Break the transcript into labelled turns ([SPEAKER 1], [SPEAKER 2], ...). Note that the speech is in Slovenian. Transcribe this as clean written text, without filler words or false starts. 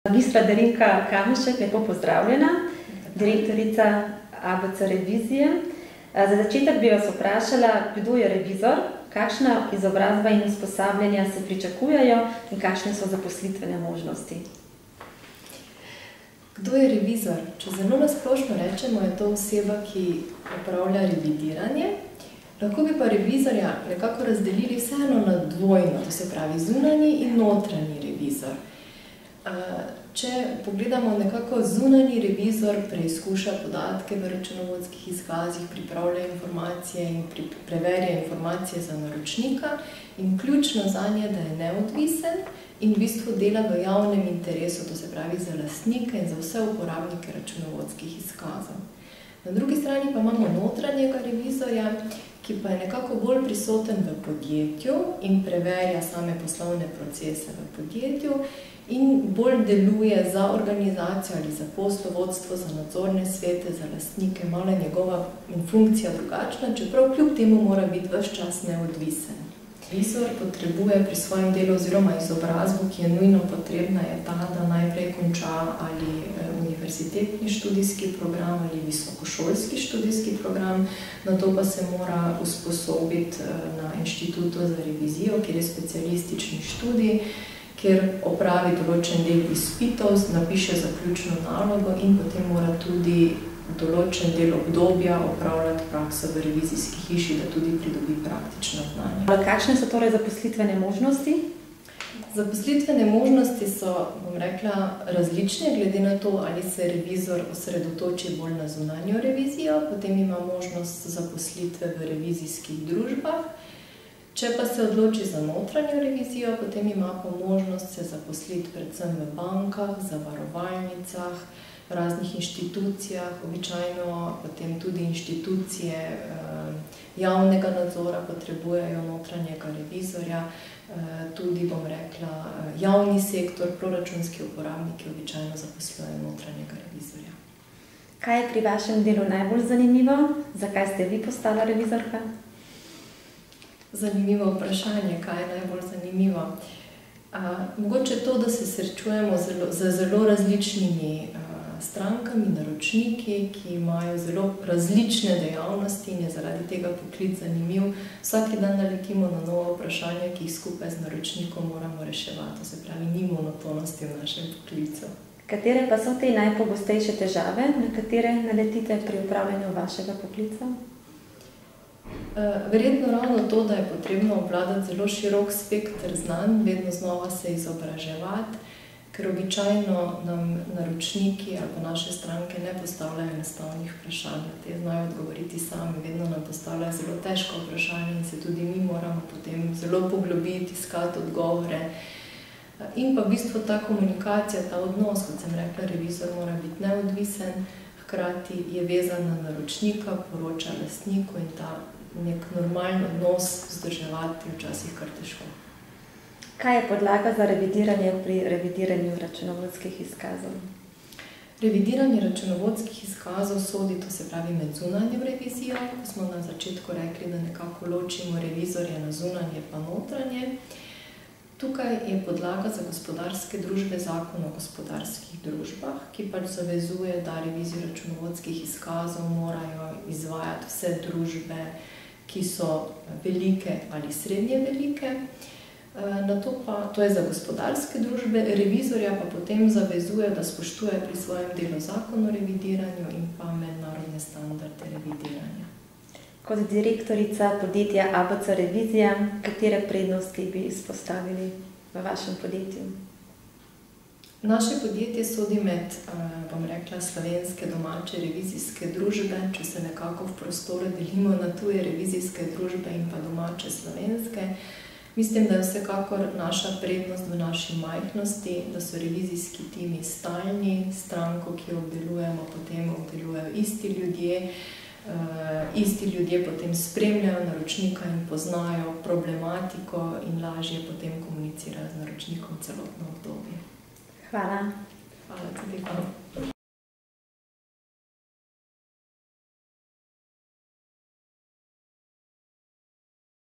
[SPEAKER 1] Magistra Darinka Kamenšek, lepo pozdravljena, direktorica ABC revizije. Za začetek bi vas vprašala, kdo je revizor, kakšna izobrazba in usposabljanja se pričakujejo in kakšne so zaposlitvene možnosti.
[SPEAKER 2] Kdo je revizor? Če zelo nasplošno rečemo, je to oseba, ki opravlja revidiranje. Lahko bi pa revizorja nekako razdelili vseeno na dvojno, to se pravi zunanji in notranji revizor. Če pogledamo nekako zunanji revizor, preizkuša podatke v računovodskih izkazih, pripravlja informacije in preverja informacije za naročnika in ključno zanje, da je neodvisen in v bistvu dela v javnem interesu, to se pravi za lastnike in za vse uporabnike računovodskih izkazov. Na drugi strani pa imamo notranjega revizorja, ki pa je nekako bolj prisoten v podjetju in preverja same poslovne procese v podjetju in bolj deluje za organizacijo ali za poslovodstvo, za nadzorne svete, za lastnike, malo je njegova funkcija drugačna, čeprav kljub temu mora biti ves čas neodvisen. Revizor potrebuje pri svojem delu oziroma izobrazbo, ki je nujno potrebna, je ta, da najprej konča ali univerzitetni študijski program ali visokošolski študijski program, nato pa se mora usposobiti na Inštitutu za revizijo, kjer je specialistični študij, kjer opravi določen del izpitov, napiše zaključno nalogo in potem mora tudi določen del obdobja opravljati prakso v revizijski hiši, da tudi pridobi praktično znanje.
[SPEAKER 1] Kakšne so torej zaposlitvene možnosti?
[SPEAKER 2] Zaposlitvene možnosti so, bom rekla, različne, glede na to, ali se revizor osredotoči bolj na zunanjo revizijo, potem ima možnost zaposlitve v revizijskih družbah. Če pa se odloči za notranjo revizijo, potem ima pa možnost se zaposliti predvsem v bankah, zavarovalnicah, raznih inštitucijah, običajno potem tudi inštitucije javnega nadzora potrebujejo notranjega revizorja, tudi, bom rekla, javni sektor, proračunski uporabniki običajno zaposlujejo notranjega revizorja.
[SPEAKER 1] Kaj je pri vašem delu najbolj zanimivo? Zakaj ste vi postala revizorka?
[SPEAKER 2] Zanimivo vprašanje, kaj je najbolj zanimivo. Mogoče to, da se srečujemo z zelo različnimi strankami, naročniki, ki imajo zelo različne dejavnosti in je zaradi tega poklic zanimiv. Vsak dan naletimo na novo vprašanje, ki jih skupaj z naročnikom moramo reševati. To se pravi, ni monotonosti v našem poklicu.
[SPEAKER 1] Katere pa so te najpogostejše težave, na katere naletite pri upravljanju vašega poklica?
[SPEAKER 2] Verjetno ravno to, da je potrebno obvladati zelo širok spekter znanj, vedno znova se izobraževati, ker običajno nam naročniki ali naše stranke ne postavljajo enostavnih vprašanj. Te znajo odgovoriti sami, vedno nam postavljajo zelo težko vprašanje in se tudi mi moramo potem zelo poglobiti, iskati odgovore. In pa v bistvu ta komunikacija, ta odnos, kot sem rekla, revizor mora biti neodvisen, hkrati je vezan na naročnika, poroča lastniku in ta nek normalen odnos vzdrževati včasih kar težko.
[SPEAKER 1] Kaj je podlaga za revidiranje pri revidiranju računovodskih izkazov?
[SPEAKER 2] Revidiranje računovodskih izkazov sodi, to se pravi, med zunanjo revizijo. Smo na začetku rekli, da nekako ločimo revizorje na zunanje pa notranje. Tukaj je podlaga za gospodarske družbe Zakon o gospodarskih družbah, ki pač zavezuje, da revizijo računovodskih izkazov morajo izvajati vse družbe, ki so velike ali srednje velike. To je za gospodarske družbe, revizorja pa potem zavezuje, da spoštuje pri svojem delu Zakon o revidiranju in pa mednarodne standarde revidiranja.
[SPEAKER 1] Kot direktorica podjetja ABC revizija, katere prednosti bi izpostavili v vašem podjetju?
[SPEAKER 2] Naše podjetje sodi med, bom rekla, slovenske domače revizijske družbe, če se nekako v prostoru delimo na tuje revizijske družbe in pa domače slovenske. Mislim, da je vsekakor naša prednost v naši majhnosti, da so revizijski timi stalni, stranko, ki jo obdelujemo, potem obdelujejo isti ljudje potem spremljajo naročnika in poznajo problematiko in lažje potem komunicirajo z naročnikom celotno obdobje.
[SPEAKER 1] Hvala.
[SPEAKER 2] Hvala tudi vam.